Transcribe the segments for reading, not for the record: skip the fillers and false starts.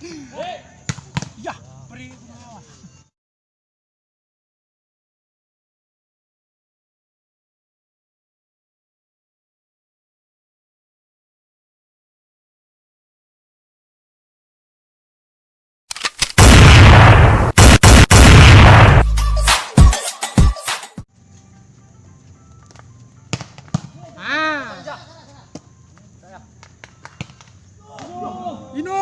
Ya, beri pengawas. Ino.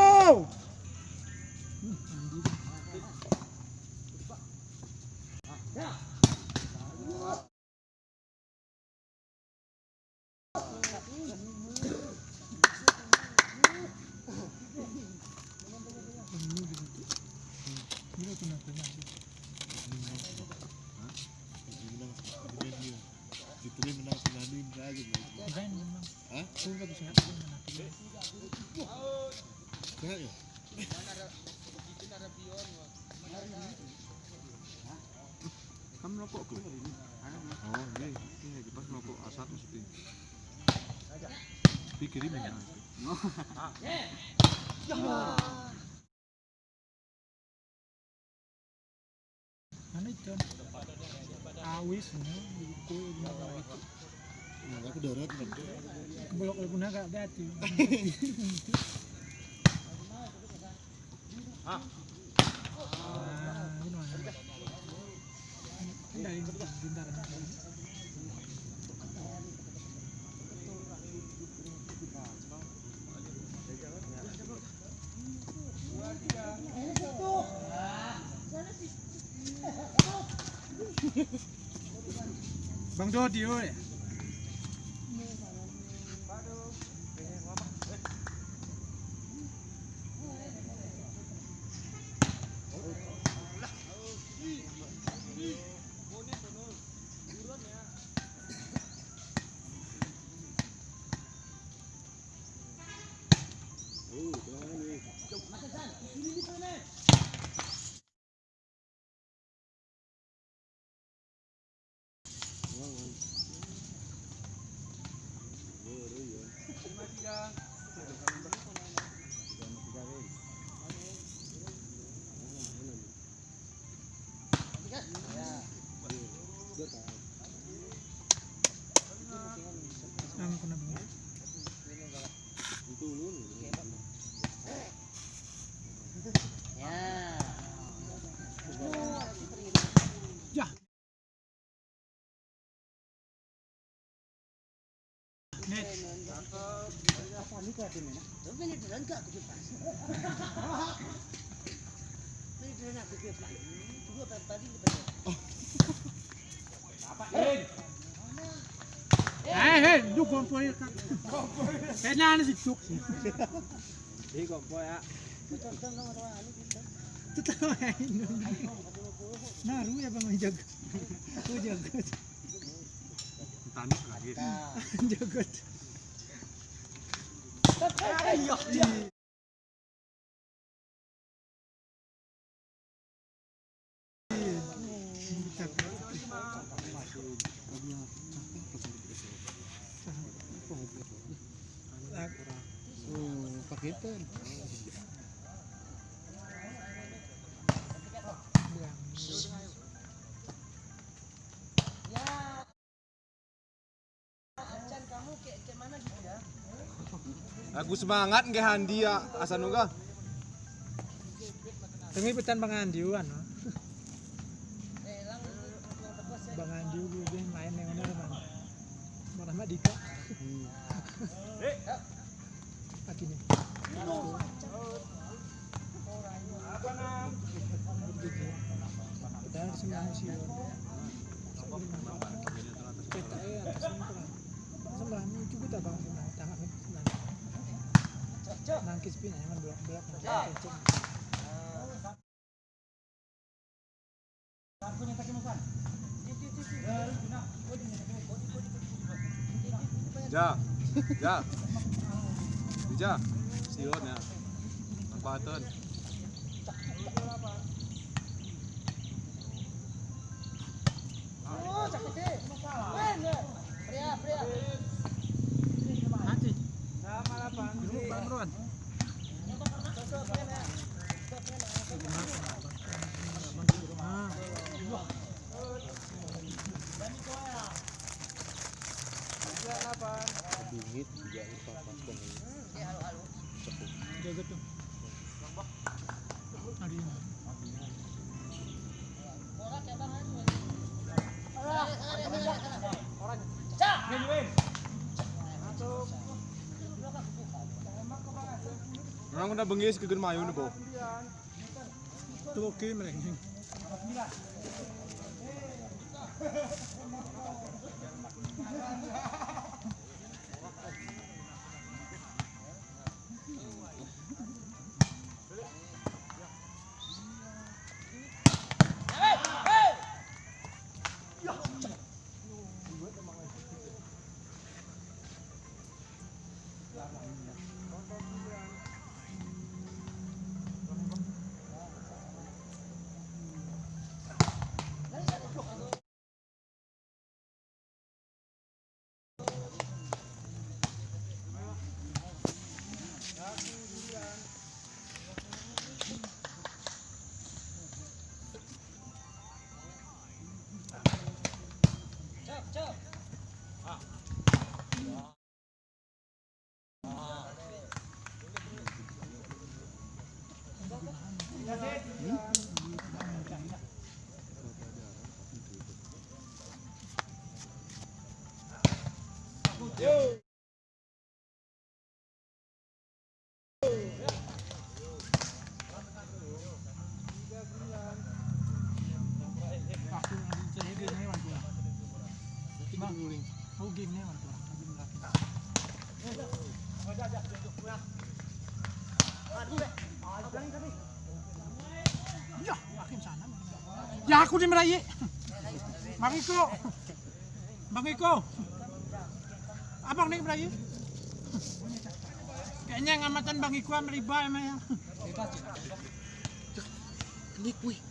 Kamu merokok tuh? Oh iya, pas merokok asap mesti. Pikirin ya. Ano itu? Awis, buku itu. Aku darat kan. Kebolok pun agak hati. Dari bintang. Bang Dodi oi. Hei, du kompoy kan. Kailangan si Tuk. Di kompoy ya. Totoo yan. Naru ya bang jago. Aku jago. Tanik lagi. Jago. Ayo. Paketan. Aku semangat nggak Handi ya asan uga. Tengi petan Bang Andiuan. Bang Andiu gue main yang mana mana. Mana Dika. Pagi nih. Apa nam? Padahal sembilan sih. Kita atas sembilan itu kita bang tangan sembilan. Nangkis pin jangan belak-belak kenceng. Ja, siun ya. Apa tuh? Oh, cakep. Pria. Nanti. Sama 8. Bang Ron. Bingit juga ini papas kan ini. Jaga tuh. Ada yang. Orang udah bengis ke mayu nih, Bo. Tuh oke mereka. Oh game nih mantu. Ya, makin sana. Ya aku dimerayi. Bang Iko. Bang Iko. Abang nih merayi. Kayaknya ngamatan Bang Iko meriba emang ya. Klik wih.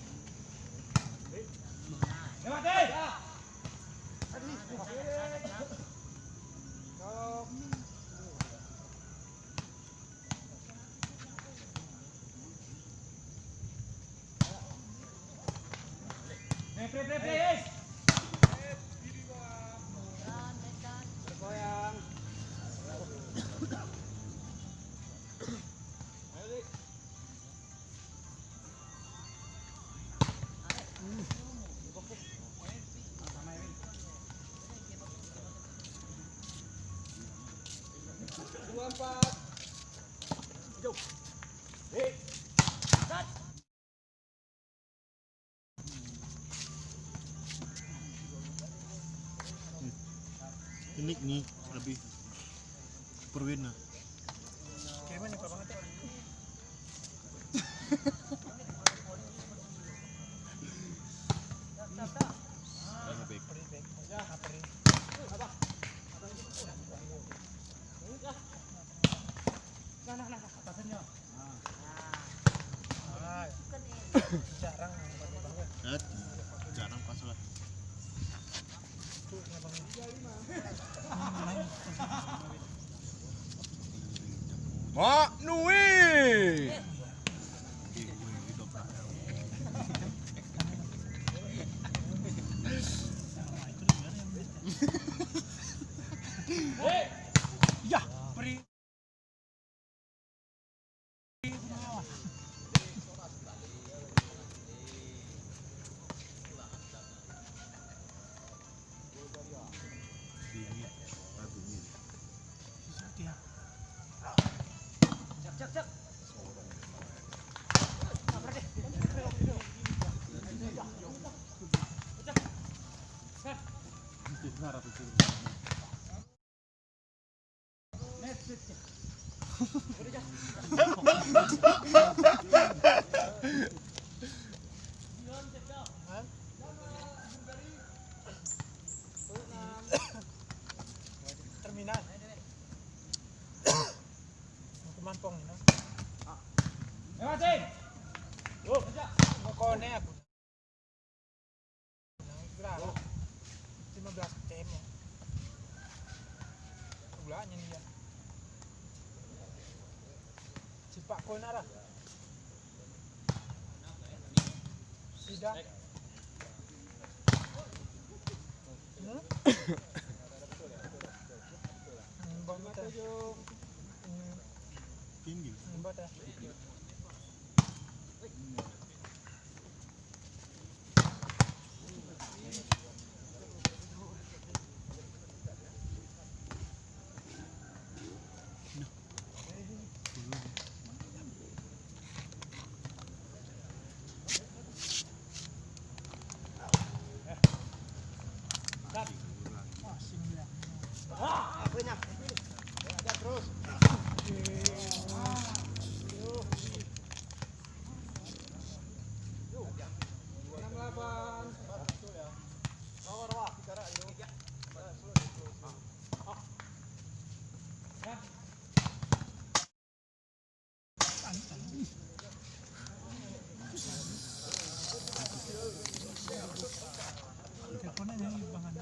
Ini nih lebih perwina. Kayaknya nih banget ya. Jarang pas lah. Mak Nui. Ya, beri. Terminal. Mampong ini. Masih. Mau kone aku. 15 TM ya. Gulanya nih ya. Si Pak Kona lah. Tinggi. Teleponnya yang ibangan.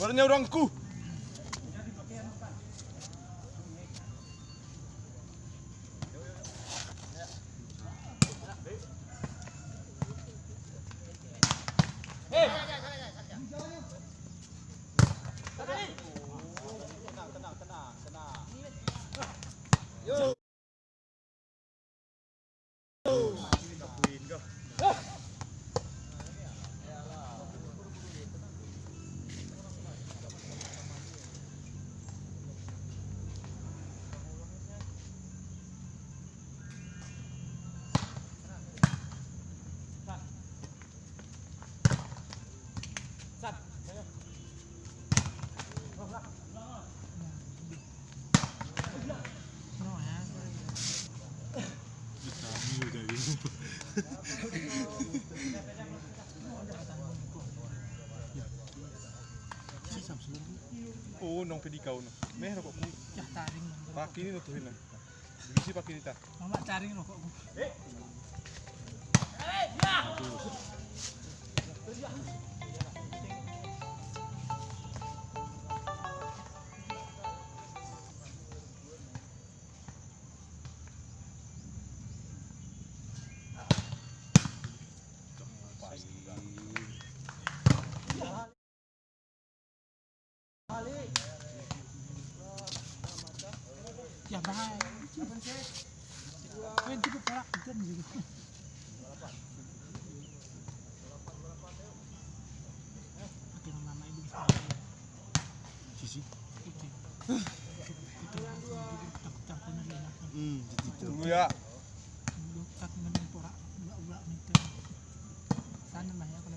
Barunya orangku. Oh, nong pedikau no. Meh rokok ku. Ya taring. Paki ini nutuhin lah. Bisi paki ini tak. Mama taring rokokku. Ya bahaya. Main cukup pelak kan gitu. Pakai nama itu bisa. Sisi. Putih. Tak benar ya. Tunggu ya. Lu tak benar porak ulah minta. Sana mah ya kalau.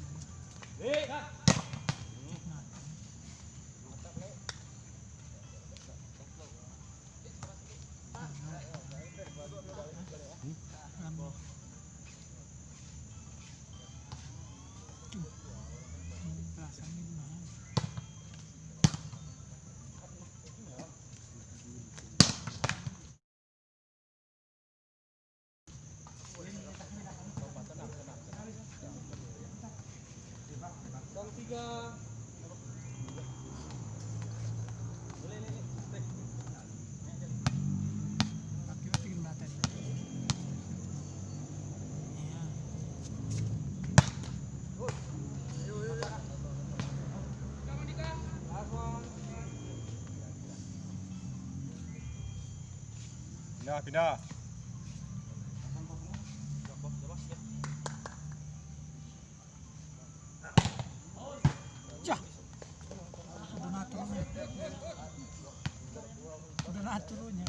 Pindah, pindah. Cah. Udah naturnya.